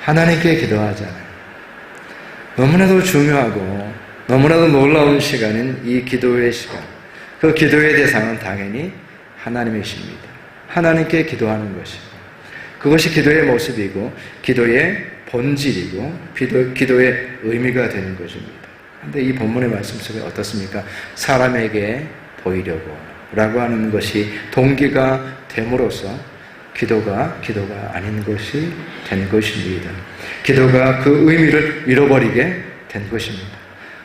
하나님께 기도하잖아요. 너무나도 중요하고 너무나도 놀라운 시간인 이 기도의 시간. 그 기도의 대상은 당연히 하나님이십니다. 하나님께 기도하는 것이고, 그것이 기도의 모습이고 기도의 본질이고 기도의 의미가 되는 것입니다. 그런데 이 본문의 말씀 속에 어떻습니까? 사람에게 보이려고 라고 하는 것이 동기가 됨으로써 기도가 아닌 것이 된 것입니다. 기도가 그 의미를 잃어버리게 된 것입니다.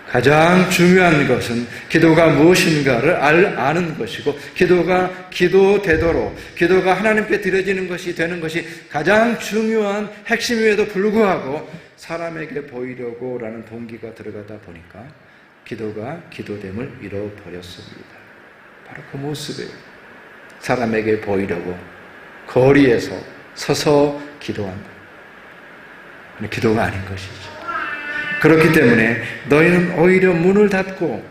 가장 중요한 것은 기도가 무엇인가를 아는 것이고, 기도가 기도되도록, 기도가 하나님께 드려지는 것이 되는 것이 가장 중요한 핵심임에도 불구하고 사람에게 보이려고 라는 동기가 들어가다 보니까 기도가 기도됨을 잃어버렸습니다. 바로 그 모습이에요. 사람에게 보이려고 거리에서 서서 기도한다. 기도가 아닌 것이죠. 그렇기 때문에 너희는 오히려 문을 닫고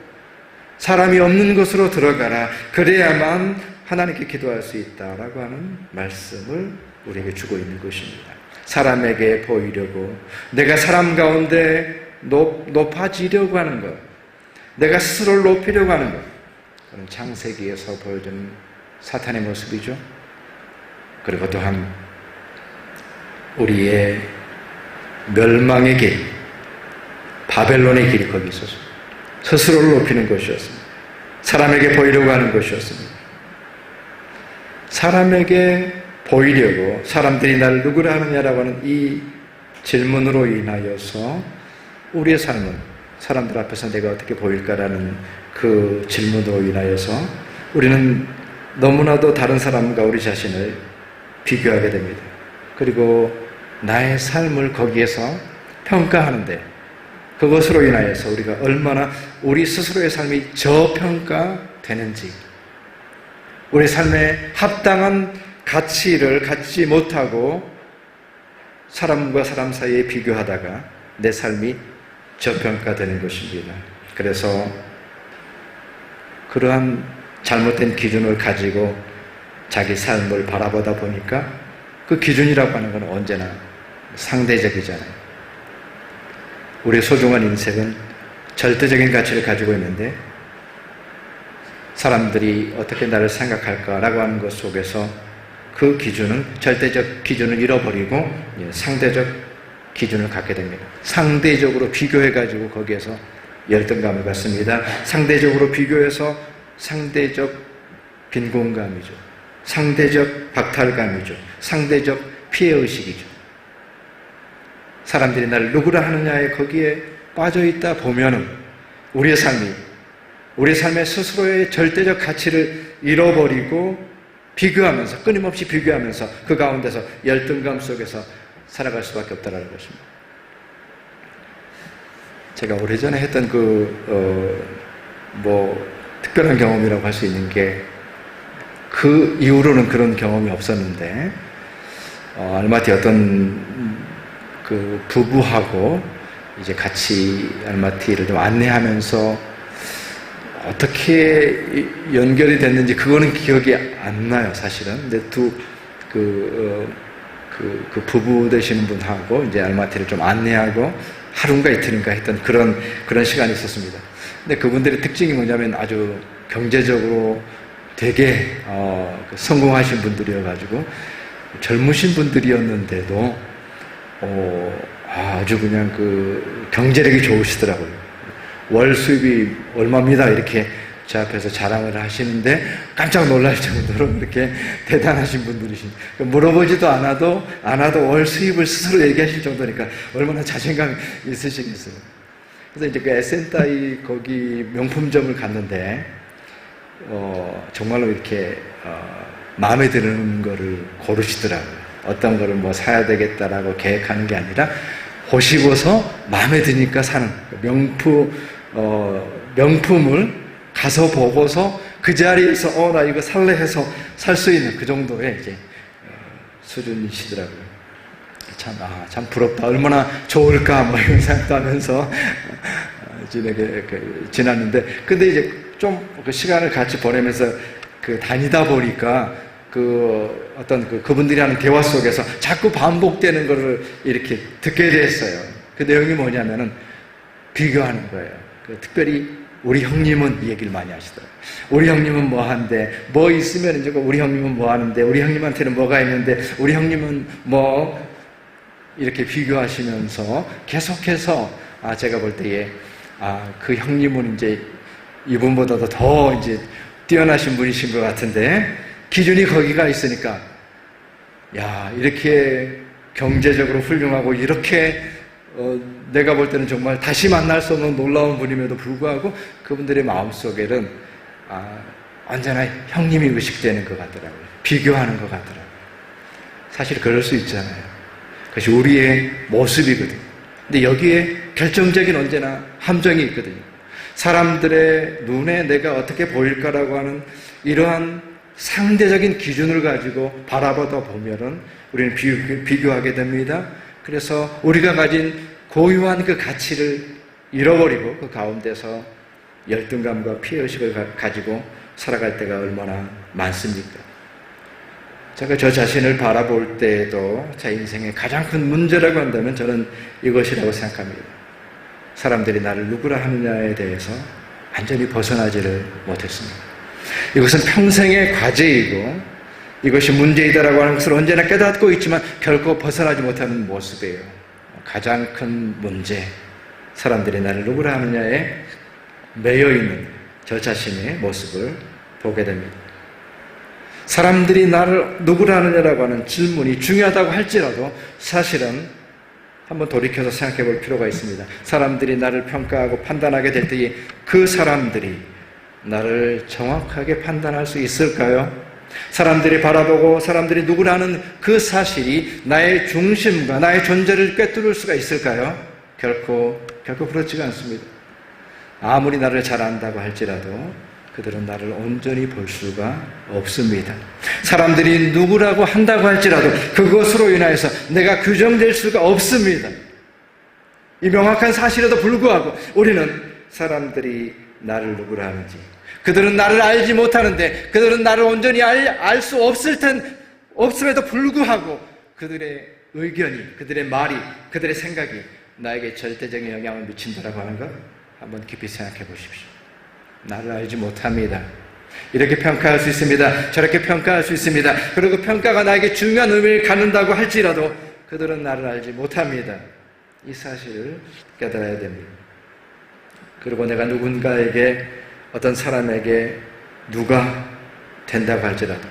사람이 없는 곳으로 들어가라. 그래야만 하나님께 기도할 수 있다라고 하는 말씀을 우리에게 주고 있는 것입니다. 사람에게 보이려고, 내가 사람 가운데 높아지려고 하는 것, 내가 스스로를 높이려고 하는 것, 그런 창세기에서 보여주는 사탄의 모습이죠. 그리고 또한 우리의 멸망의 길, 바벨론의 길이 거기 있었습니다. 스스로를 높이는 것이었습니다. 사람에게 보이려고 하는 것이었습니다. 사람에게 보이려고, 사람들이 나를 누구라 하느냐라고 하는 이 질문으로 인하여서 우리의 삶은 사람들 앞에서 내가 어떻게 보일까라는 그 질문으로 인하여서 우리는 너무나도 다른 사람과 우리 자신을 비교하게 됩니다. 그리고 나의 삶을 거기에서 평가하는데, 그것으로 인하여서 우리가 얼마나 우리 스스로의 삶이 저평가되는지, 우리 삶에 합당한 가치를 갖지 못하고 사람과 사람 사이에 비교하다가 내 삶이 저평가되는 것입니다. 그래서 그러한 잘못된 기준을 가지고 자기 삶을 바라보다 보니까 그 기준이라고 하는 건 언제나 상대적이잖아요. 우리의 소중한 인생은 절대적인 가치를 가지고 있는데 사람들이 어떻게 나를 생각할까라고 하는 것 속에서 그 기준은, 절대적 기준을 잃어버리고 상대적 기준을 갖게 됩니다. 상대적으로 비교해가지고 거기에서 열등감을 갖습니다. 상대적으로 비교해서 상대적 빈곤감이죠. 상대적 박탈감이죠. 상대적 피해의식이죠. 사람들이 나를 누구라 하느냐에 거기에 빠져있다 보면은 우리의 삶의 스스로의 절대적 가치를 잃어버리고 비교하면서, 끊임없이 비교하면서 그 가운데서 열등감 속에서 살아갈 수밖에 없다는 것입니다. 제가 오래전에 했던 특별한 경험이라고 할 수 있는 게, 그 이후로는 그런 경험이 없었는데, 알마티 어떤 그 부부하고 이제 같이 알마티를 좀 안내하면서 어떻게 연결이 됐는지 그거는 기억이 안 나요, 사실은. 근데 그 부부 되시는 분하고 이제 알마티를 좀 안내하고 하루인가 이틀인가 했던 그런 시간이 있었습니다. 근데 그분들의 특징이 뭐냐면 아주 경제적으로 되게 성공하신 분들이어가지고 젊으신 분들이었는데도 아주 그냥 그 경제력이 좋으시더라고요. 월 수입이 얼마입니다 이렇게 제 앞에서 자랑을 하시는데 깜짝 놀랄 정도로 이렇게 대단하신 분들이신, 물어보지도 않아도 월 수입을 스스로 얘기하실 정도니까 얼마나 자신감이 있으시겠어요. 그래서 이제 그 에센타이 거기 명품점을 갔는데 정말로 이렇게 마음에 드는 거를 고르시더라고요. 어떤 거를 뭐 사야 되겠다라고 계획하는 게 아니라 보시고서 마음에 드니까 사는, 명품을 가서 보고서 그 자리에서 나 이거 살래 해서 살 수 있는 그 정도의 이제 수준이시더라고요. 참 부럽다. 얼마나 좋을까 뭐 이런 생각도 하면서 지났는데, 근데 이제 좀 그 시간을 같이 보내면서 다니다 보니까 어떤 그분들이 하는 대화 속에서 자꾸 반복되는 것을 이렇게 듣게 됐어요. 그 내용이 뭐냐면은 비교하는 거예요. 특별히 우리 형님은 이 얘기를 많이 하시더라고요. 우리 형님은 뭐 한데, 뭐 있으면 이제 우리 형님은 뭐 하는데, 우리 형님한테는 뭐가 있는데, 우리 형님은 뭐, 이렇게 비교하시면서 계속해서, 제가 볼 때에, 그 형님은 이제 이분보다도 더 이제 뛰어나신 분이신 것 같은데, 기준이 거기가 있으니까, 야, 이렇게 경제적으로 훌륭하고, 이렇게 내가 볼 때는 정말 다시 만날 수 없는 놀라운 분임에도 불구하고 그분들의 마음속에는 언제나 형님이 의식되는 것 같더라고요. 비교하는 것 같더라고요. 사실 그럴 수 있잖아요. 그것이 우리의 모습이거든요. 근데 여기에 결정적인 언제나 함정이 있거든요. 사람들의 눈에 내가 어떻게 보일까라고 하는 이러한 상대적인 기준을 가지고 바라보다 보면은 우리는 비교하게 됩니다. 그래서 우리가 가진 고유한 그 가치를 잃어버리고 그 가운데서 열등감과 피해의식을 가지고 살아갈 때가 얼마나 많습니까? 제가 저 자신을 바라볼 때에도 제 인생의 가장 큰 문제라고 한다면 저는 이것이라고 생각합니다. 사람들이 나를 누구라 하느냐에 대해서 완전히 벗어나지를 못했습니다. 이것은 평생의 과제이고 이것이 문제이다라고 하는 것을 언제나 깨닫고 있지만 결코 벗어나지 못하는 모습이에요. 가장 큰 문제, 사람들이 나를 누구라 하느냐에 매여있는 저 자신의 모습을 보게 됩니다. 사람들이 나를 누구라 하느냐라고 하는 질문이 중요하다고 할지라도 사실은 한번 돌이켜서 생각해 볼 필요가 있습니다. 사람들이 나를 평가하고 판단하게 될 때에 그 사람들이 나를 정확하게 판단할 수 있을까요? 사람들이 바라보고 사람들이 누구라는 그 사실이 나의 중심과 나의 존재를 꿰뚫을 수가 있을까요? 결코 그렇지가 않습니다. 아무리 나를 잘 안다고 할지라도 그들은 나를 온전히 볼 수가 없습니다. 사람들이 누구라고 한다고 할지라도 그것으로 인하여서 내가 규정될 수가 없습니다. 이 명확한 사실에도 불구하고 우리는 사람들이 나를 누구라 하는지, 그들은 나를 알지 못하는데, 그들은 나를 온전히 알 수 없음에도 불구하고 그들의 의견이, 그들의 말이, 그들의 생각이 나에게 절대적인 영향을 미친다라고 하는 것 한번 깊이 생각해 보십시오. 나를 알지 못합니다. 이렇게 평가할 수 있습니다. 저렇게 평가할 수 있습니다. 그리고 평가가 나에게 중요한 의미를 갖는다고 할지라도 그들은 나를 알지 못합니다. 이 사실을 깨달아야 됩니다. 그리고 내가 누군가에게, 어떤 사람에게 누가 된다고 할지라도,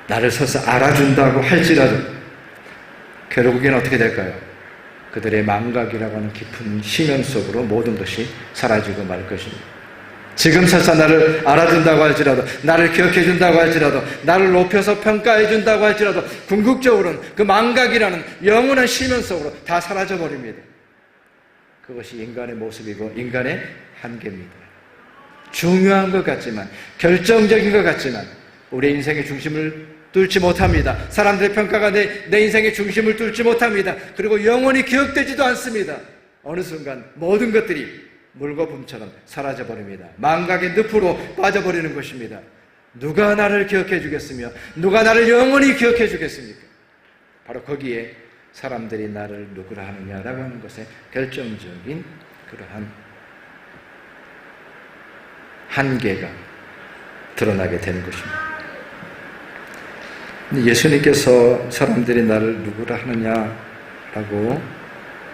나를 서서 알아준다고 할지라도 결국엔 어떻게 될까요? 그들의 망각이라고 하는 깊은 심연 속으로 모든 것이 사라지고 말 것입니다. 지금 설사 나를 알아준다고 할지라도, 나를 기억해준다고 할지라도, 나를 높여서 평가해준다고 할지라도 궁극적으로는 그 망각이라는 영원한 심연 속으로 다 사라져버립니다. 그것이 인간의 모습이고 인간의 한계입니다. 중요한 것 같지만, 결정적인 것 같지만 우리의 인생의 중심을 뚫지 못합니다. 사람들의 평가가 내 인생의 중심을 뚫지 못합니다. 그리고 영원히 기억되지도 않습니다. 어느 순간 모든 것들이 물거품처럼 사라져버립니다. 망각의 늪으로 빠져버리는 것입니다. 누가 나를 기억해 주겠으며 누가 나를 영원히 기억해 주겠습니까? 바로 거기에 사람들이 나를 누구라 하느냐라고 하는 것에 결정적인 그러한 한계가 드러나게 되는 것입니다. 예수님께서 사람들이 나를 누구라 하느냐라고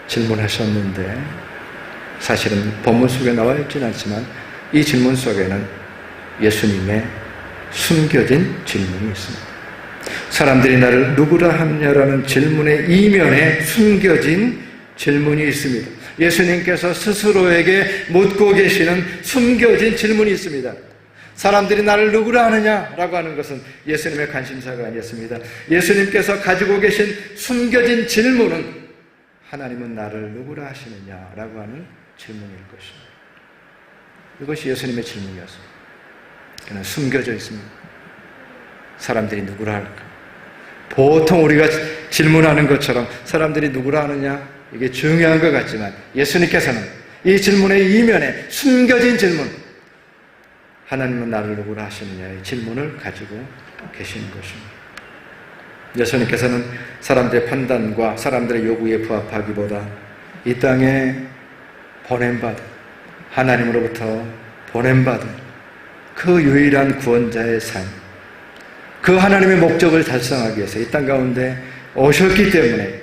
질문하셨는데, 사실은 본문 속에 나와 있지는 않지만 이 질문 속에는 예수님의 숨겨진 질문이 있습니다. 사람들이 나를 누구라 하느냐라는 질문의 이면에 숨겨진 질문이 있습니다. 예수님께서 스스로에게 묻고 계시는 숨겨진 질문이 있습니다. 사람들이 나를 누구라 하느냐라고 하는 것은 예수님의 관심사가 아니었습니다. 예수님께서 가지고 계신 숨겨진 질문은 하나님은 나를 누구라 하시느냐라고 하는 질문일 것입니다. 이것이 예수님의 질문이었습니다. 그는 숨겨져 있습니다. 사람들이 누구라 할까? 보통 우리가 질문하는 것처럼 사람들이 누구라 하느냐, 이게 중요한 것 같지만 예수님께서는 이 질문의 이면에 숨겨진 질문, 하나님은 나를 누구라 하시느냐의 질문을 가지고 계시는 것입니다. 예수님께서는 사람들의 판단과 사람들의 요구에 부합하기보다 이 땅에 보냄받은, 하나님으로부터 보냄받은 그 유일한 구원자의 삶, 그 하나님의 목적을 달성하기 위해서 이 땅 가운데 오셨기 때문에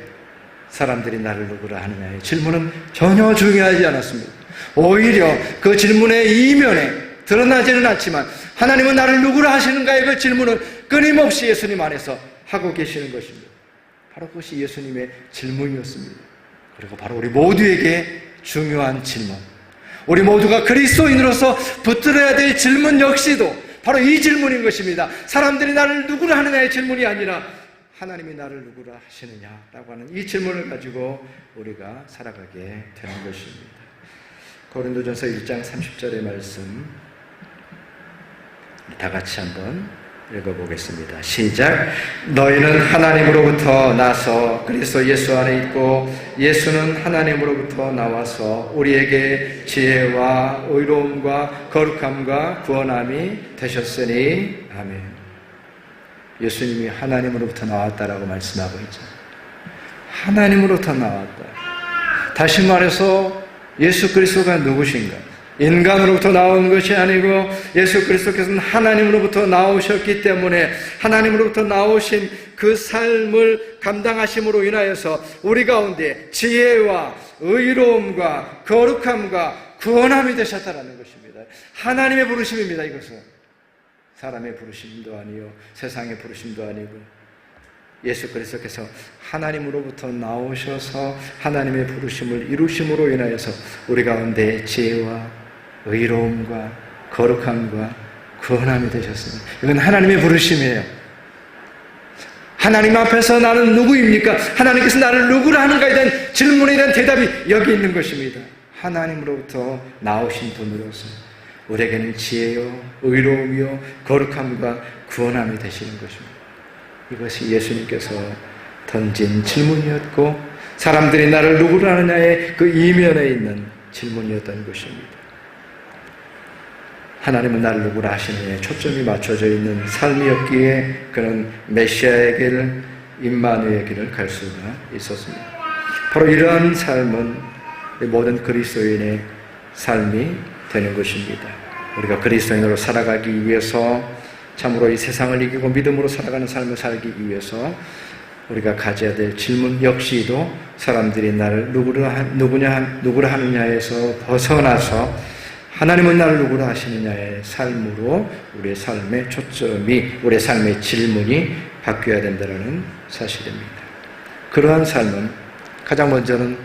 사람들이 나를 누구라 하느냐의 질문은 전혀 중요하지 않았습니다. 오히려 그 질문의 이면에 드러나지는 않지만 하나님은 나를 누구라 하시는가의 그 질문을 끊임없이 예수님 안에서 하고 계시는 것입니다. 바로 그것이 예수님의 질문이었습니다. 그리고 바로 우리 모두에게 중요한 질문, 우리 모두가 그리스도인으로서 붙들어야 될 질문 역시도 바로 이 질문인 것입니다. 사람들이 나를 누구라 하느냐의 질문이 아니라 하나님이 나를 누구라 하시느냐라고 하는 이 질문을 가지고 우리가 살아가게 되는 것입니다. 고린도전서 1장 30절의 말씀 다 같이 한번 읽어보겠습니다. 시작. 너희는 하나님으로부터 나서 그리스도 예수 안에 있고 예수는 하나님으로부터 나와서 우리에게 지혜와 의로움과 거룩함과 구원함이 되셨으니 아멘. 예수님이 하나님으로부터 나왔다라고 말씀하고 있잖아요. 하나님으로부터 나왔다. 다시 말해서 예수 그리스도가 누구신가? 인간으로부터 나온 것이 아니고 예수 그리스도께서는 하나님으로부터 나오셨기 때문에 하나님으로부터 나오신 그 삶을 감당하심으로 인하여서 우리 가운데 지혜와 의로움과 거룩함과 구원함이 되셨다는 것입니다. 하나님의 부르심입니다. 이것은 사람의 부르심도 아니요 세상의 부르심도 아니고 예수 그리스도께서 하나님으로부터 나오셔서 하나님의 부르심을 이루심으로 인하여서 우리 가운데 지혜와 의로움과 거룩함과 구원함이 되셨습니다. 이건 하나님의 부르심이에요. 하나님 앞에서 나는 누구입니까? 하나님께서 나를 누구라 하는가에 대한 질문에 대한 대답이 여기 있는 것입니다. 하나님으로부터 나오신 분으로서 우리에게는 지혜요 의로움이요 거룩함과 구원함이 되시는 것입니다. 이것이 예수님께서 던진 질문이었고 사람들이 나를 누구라 하느냐의 그 이면에 있는 질문이었던 것입니다. 하나님은 나를 누구라 하시느냐에 초점이 맞춰져 있는 삶이었기에 그는 메시아의 길, 임마누의 길을 갈 수가 있었습니다. 바로 이러한 삶은 모든 그리스도인의 삶이 되는 것입니다. 우리가 그리스도인으로 살아가기 위해서 참으로 이 세상을 이기고 믿음으로 살아가는 삶을 살기 위해서 우리가 가져야 될 질문 역시도 사람들이 나를 누구라 하느냐에서 벗어나서 하나님은 나를 누구라 하시느냐의 삶으로 우리의 삶의 초점이, 우리의 삶의 질문이 바뀌어야 된다는 사실입니다. 그러한 삶은 가장 먼저는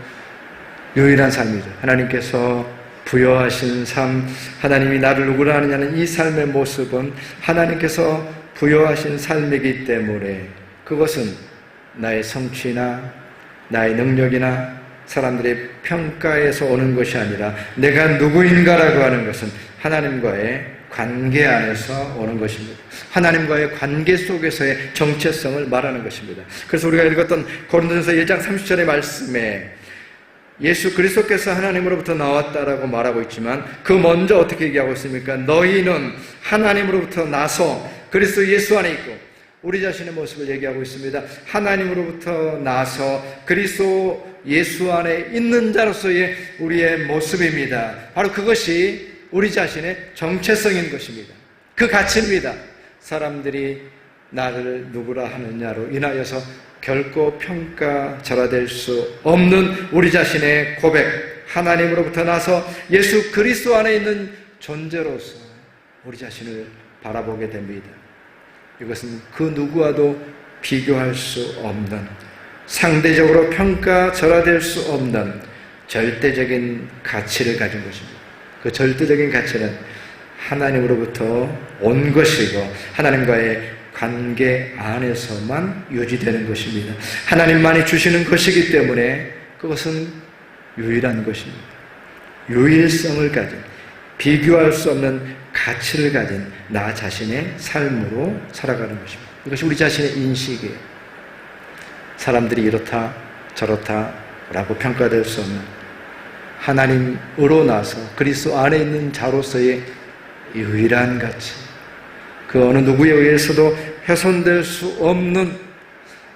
유일한 삶이죠. 하나님께서 부여하신 삶, 하나님이 나를 누구라 하느냐는 이 삶의 모습은 하나님께서 부여하신 삶이기 때문에 그것은 나의 성취나 나의 능력이나 사람들의 평가에서 오는 것이 아니라 내가 누구인가라고 하는 것은 하나님과의 관계 안에서 오는 것입니다. 하나님과의 관계 속에서의 정체성을 말하는 것입니다. 그래서 우리가 읽었던 고린도전서 1장 30절의 말씀에 예수 그리스도께서 하나님으로부터 나왔다라고 말하고 있지만 그 먼저 어떻게 얘기하고 있습니까? 너희는 하나님으로부터 나서 그리스도 예수 안에 있고 우리 자신의 모습을 얘기하고 있습니다. 하나님으로부터 나서 그리스도 예수 안에 있는 자로서의 우리의 모습입니다. 바로 그것이 우리 자신의 정체성인 것입니다. 그 가치입니다. 사람들이 나를 누구라 하느냐로 인하여서 결코 평가절하될 수 없는 우리 자신의 고백, 하나님으로부터 나서 예수 그리스도 안에 있는 존재로서 우리 자신을 바라보게 됩니다. 이것은 그 누구와도 비교할 수 없는, 상대적으로 평가절하될 수 없는 절대적인 가치를 가진 것입니다. 그 절대적인 가치는 하나님으로부터 온 것이고 하나님과의 관계 안에서만 유지되는 것입니다. 하나님만이 주시는 것이기 때문에 그것은 유일한 것입니다. 유일성을 가진, 비교할 수 없는 가치를 가진 나 자신의 삶으로 살아가는 것입니다. 이것이 우리 자신의 인식이에요. 사람들이 이렇다 저렇다 라고 평가될 수 없는 하나님으로 나서 그리스도 안에 있는 자로서의 유일한 가치, 그 어느 누구에 의해서도 훼손될 수 없는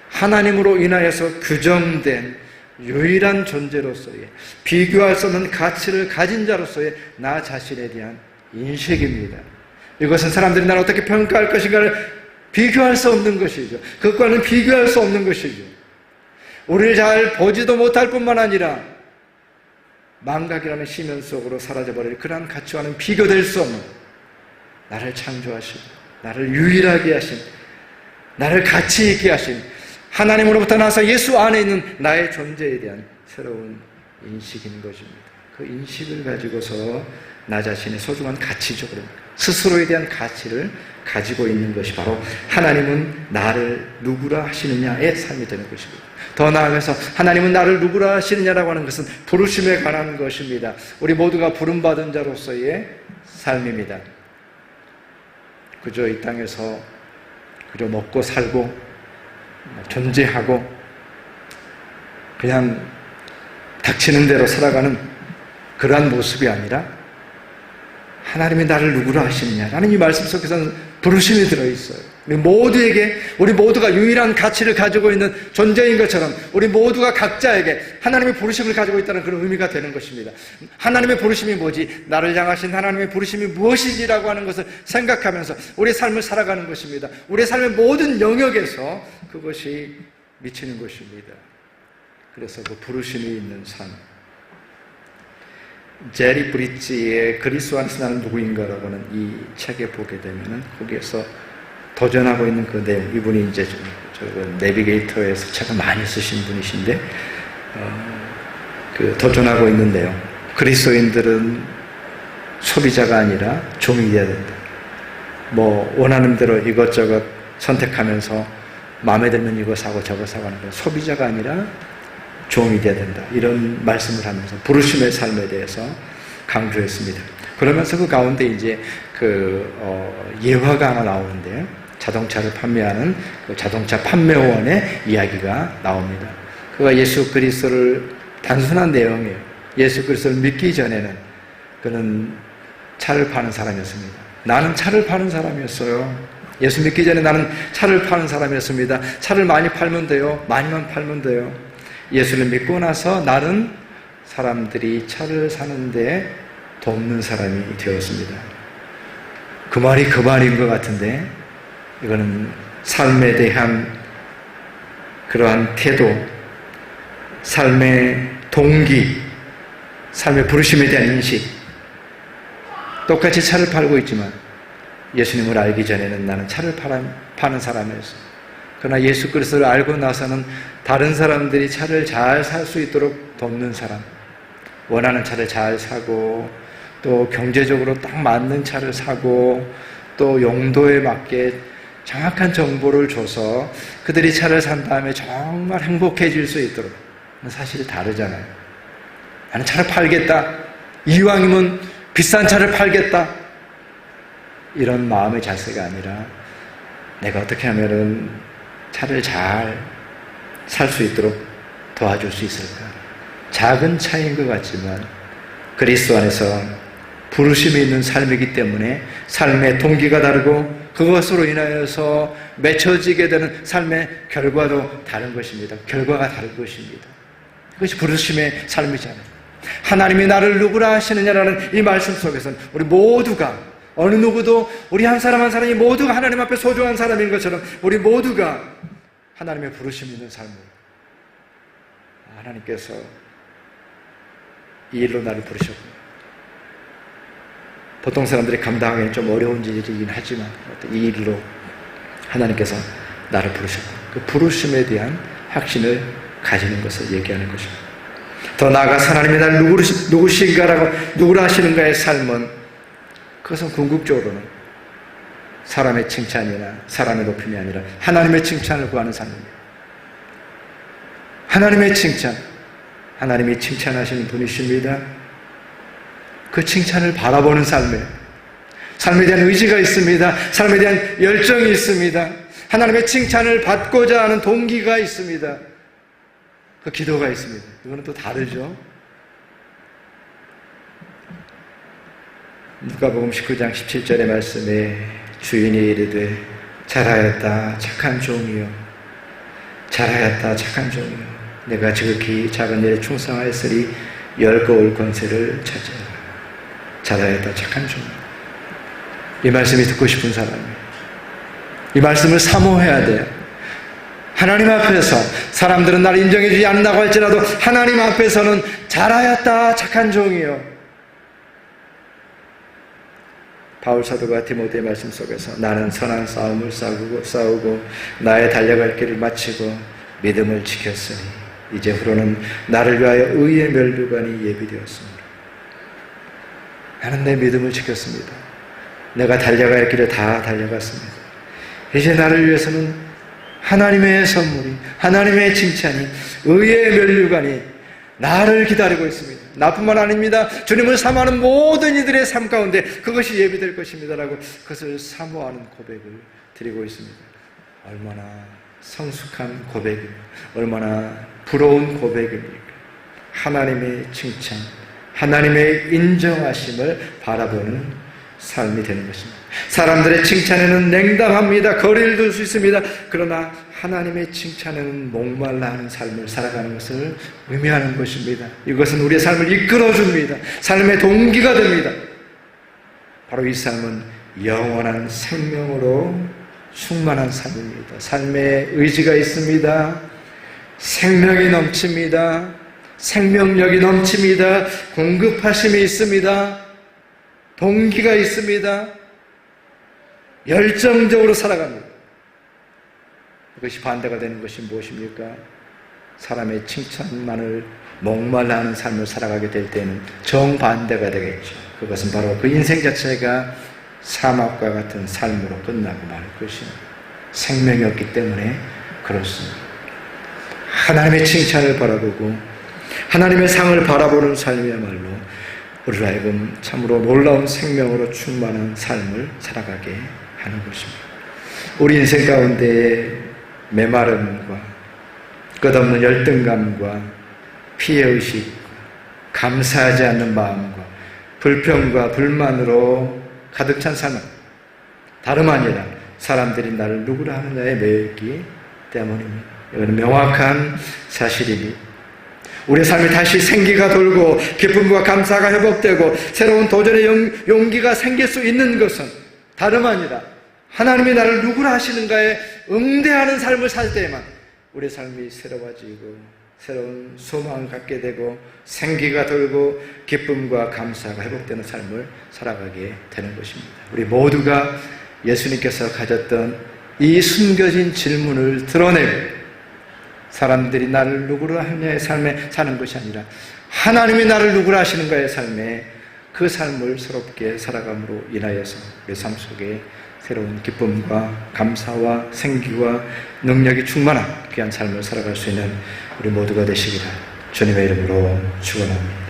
하나님으로 인하여서 규정된 유일한 존재로서의 비교할 수 없는 가치를 가진 자로서의 나 자신에 대한 인식입니다. 이것은 사람들이 나를 어떻게 평가할 것인가를 비교할 수 없는 것이죠. 그것과는 비교할 수 없는 것이죠. 우리를 잘 보지도 못할 뿐만 아니라 망각이라는 심연 속으로 사라져버릴 그러한 가치와는 비교될 수 없는 나를 창조하신, 나를 유일하게 하신, 나를 가치 있게 하신 하나님으로부터 나서 예수 안에 있는 나의 존재에 대한 새로운 인식인 것입니다. 그 인식을 가지고서 나 자신의 소중한 가치적으로 스스로에 대한 가치를 가지고 있는 것이 바로 하나님은 나를 누구라 하시느냐의 삶이 되는 것입니다. 더 나아가서 하나님은 나를 누구라 하시느냐라고 하는 것은 부르심에 관한 것입니다. 우리 모두가 부름받은 자로서의 삶입니다. 그저 이 땅에서 그저 먹고 살고 존재하고 그냥 닥치는 대로 살아가는 그러한 모습이 아니라 하나님이 나를 누구라 하시느냐라는 이 말씀 속에서는 부르심이 들어있어요. 우리 모두가 유일한 가치를 가지고 있는 존재인 것처럼 우리 모두가 각자에게 하나님의 부르심을 가지고 있다는 그런 의미가 되는 것입니다. 하나님의 부르심이 뭐지? 나를 향하신 하나님의 부르심이 무엇이지라고 하는 것을 생각하면서 우리의 삶을 살아가는 것입니다. 우리의 삶의 모든 영역에서 그것이 미치는 것입니다. 그래서 그 부르심이 있는 삶. 제리 브리지의 그리스도 안에서 나는 누구인가라고 하는 이 책에 보게 되면은 거기에서 도전하고 있는 그 내용, 이분이 이제 내비게이터에서 책을 많이 쓰신 분이신데, 그 도전하고 있는 내용. 그리스도인들은 소비자가 아니라 종이 되어야 된다. 원하는 대로 이것저것 선택하면서 마음에 들면 이거 사고 저거 사고 하는 거 소비자가 아니라 종이 되어야 된다. 이런 말씀을 하면서 부르심의 삶에 대해서 강조했습니다. 그러면서 그 가운데 이제 예화가 하나 나오는데요. 자동차를 판매하는 그 자동차 판매원의 이야기가 나옵니다. 그가 예수 그리스도를 단순한 내용이에요. 예수 그리스도를 믿기 전에는 그는 차를 파는 사람이었습니다. 나는 차를 파는 사람이었어요. 예수 믿기 전에 나는 차를 파는 사람이었습니다. 차를 많이 팔면 돼요. 많이만 팔면 돼요. 예수를 믿고 나서 나는 사람들이 차를 사는데 돕는 사람이 되었습니다. 그 말이 그 말인 것 같은데 이거는 삶에 대한 그러한 태도, 삶의 동기, 삶의 부르심에 대한 인식, 똑같이 차를 팔고 있지만 예수님을 알기 전에는 나는 차를 파는 사람이었어요. 그러나 예수 그리스도를 알고 나서는 다른 사람들이 차를 잘 살 수 있도록 돕는 사람, 원하는 차를 잘 사고 또 경제적으로 딱 맞는 차를 사고 또 용도에 맞게 정확한 정보를 줘서 그들이 차를 산 다음에 정말 행복해질 수 있도록. 사실이 다르잖아요. 나는 차를 팔겠다. 이왕이면 비싼 차를 팔겠다. 이런 마음의 자세가 아니라 내가 어떻게 하면은 차를 잘 살 수 있도록 도와줄 수 있을까? 작은 차이인 것 같지만 그리스도 안에서 부르심이 있는 삶이기 때문에 삶의 동기가 다르고 그것으로 인하여서 맺혀지게 되는 삶의 결과도 다른 것입니다. 결과가 다른 것입니다. 그것이 부르심의 삶이잖아요. 하나님이 나를 누구라 하시느냐라는 이 말씀 속에서는 우리 모두가 어느 누구도 우리 한 사람 한 사람이 모두가 하나님 앞에 소중한 사람인 것처럼 우리 모두가 하나님의 부르심 있는 삶을 하나님께서 이 일로 나를 부르셨구나. 보통 사람들이 감당하기는 좀 어려운 일이긴 하지만 이 일로 하나님께서 나를 부르셨구나. 그 부르심에 대한 확신을 가지는 것을 얘기하는 것입니다. 더 나아가서 하나님이 나를 누구신가라고 누구라 하시는가의 삶은 그것은 궁극적으로는 사람의 칭찬이나 사람의 높임이 아니라 하나님의 칭찬을 구하는 삶입니다. 하나님의 칭찬, 하나님이 칭찬하시는 분이십니다. 그 칭찬을 바라보는 삶에 대한 의지가 있습니다. 삶에 대한 열정이 있습니다. 하나님의 칭찬을 받고자 하는 동기가 있습니다. 그 기도가 있습니다. 이거는 또 다르죠. 누가복음 19장 17절의 말씀에 주인이 이르되 잘하였다 착한 종이여, 잘하였다 착한 종이여, 내가 지극히 작은 일에 충성하였으니 열거울 권세를 차지하라. 잘하였다 착한 종이여. 이 말씀이 듣고 싶은 사람이에요. 이 말씀을 사모해야 돼요. 하나님 앞에서 사람들은 나를 인정해주지 않는다고 할지라도 하나님 앞에서는 잘하였다 착한 종이요. 바울 사도가 디모데의 말씀 속에서 나는 선한 싸움을 싸우고 나의 달려갈 길을 마치고 믿음을 지켰으니 이제 후로는 나를 위하여 의의 면류관이 예비되었습니다. 나는 내 믿음을 지켰습니다. 내가 달려갈 길을 다 달려갔습니다. 이제 나를 위해서는 하나님의 선물이, 하나님의 칭찬이, 의의 면류관이 나를 기다리고 있습니다. 나뿐만 아닙니다. 주님을 사모하는 모든 이들의 삶 가운데 그것이 예비될 것입니다라고 그것을 사모하는 고백을 드리고 있습니다. 얼마나 성숙한 고백입니까? 얼마나 부러운 고백입니까? 하나님의 칭찬, 하나님의 인정하심을 바라보는 삶이 되는 것입니다. 사람들의 칭찬에는 냉담합니다. 거리를 둘 수 있습니다. 그러나 하나님의 칭찬에는 목말라 하는 삶을 살아가는 것을 의미하는 것입니다. 이것은 우리의 삶을 이끌어줍니다. 삶의 동기가 됩니다. 바로 이 삶은 영원한 생명으로 충만한 삶입니다. 삶에 의지가 있습니다. 생명이 넘칩니다. 생명력이 넘칩니다. 공급하심이 있습니다. 동기가 있습니다. 열정적으로 살아갑니다. 이것이 반대가 되는 것이 무엇입니까? 사람의 칭찬만을 목말라 하는 삶을 살아가게 될 때는 정반대가 되겠죠. 그것은 바로 그 인생 자체가 사막과 같은 삶으로 끝나고 말 것입니다. 생명이 없기 때문에 그렇습니다. 하나님의 칭찬을 바라보고 하나님의 상을 바라보는 삶이야말로 우리로 하여금 참으로 놀라운 생명으로 충만한 삶을 살아가게 하는 것입니다. 우리 인생 가운데 메마름과 끝없는 열등감과 피해의식, 감사하지 않는 마음과 불평과 불만으로 가득 찬 삶은 다름 아니라 사람들이 나를 누구라 하느냐에 매였기 때문입니다. 이거는 명확한 사실입니다. 우리의 삶이 다시 생기가 돌고 기쁨과 감사가 회복되고 새로운 도전의 용기가 생길 수 있는 것은 다름 아니라 하나님이 나를 누구라 하시는가에 응대하는 삶을 살 때에만 우리의 삶이 새로워지고 새로운 소망을 갖게 되고 생기가 돌고 기쁨과 감사가 회복되는 삶을 살아가게 되는 것입니다. 우리 모두가 예수님께서 가졌던 이 숨겨진 질문을 드러내고 사람들이 나를 누구로 하느냐의 삶에 사는 것이 아니라 하나님이 나를 누구로 하시는가의 삶에 그 삶을 새롭게 살아감으로 인하여서 우리 삶 속에 새로운 기쁨과 감사와 생기와 능력이 충만한 귀한 삶을 살아갈 수 있는 우리 모두가 되시기를 주님의 이름으로 축원합니다.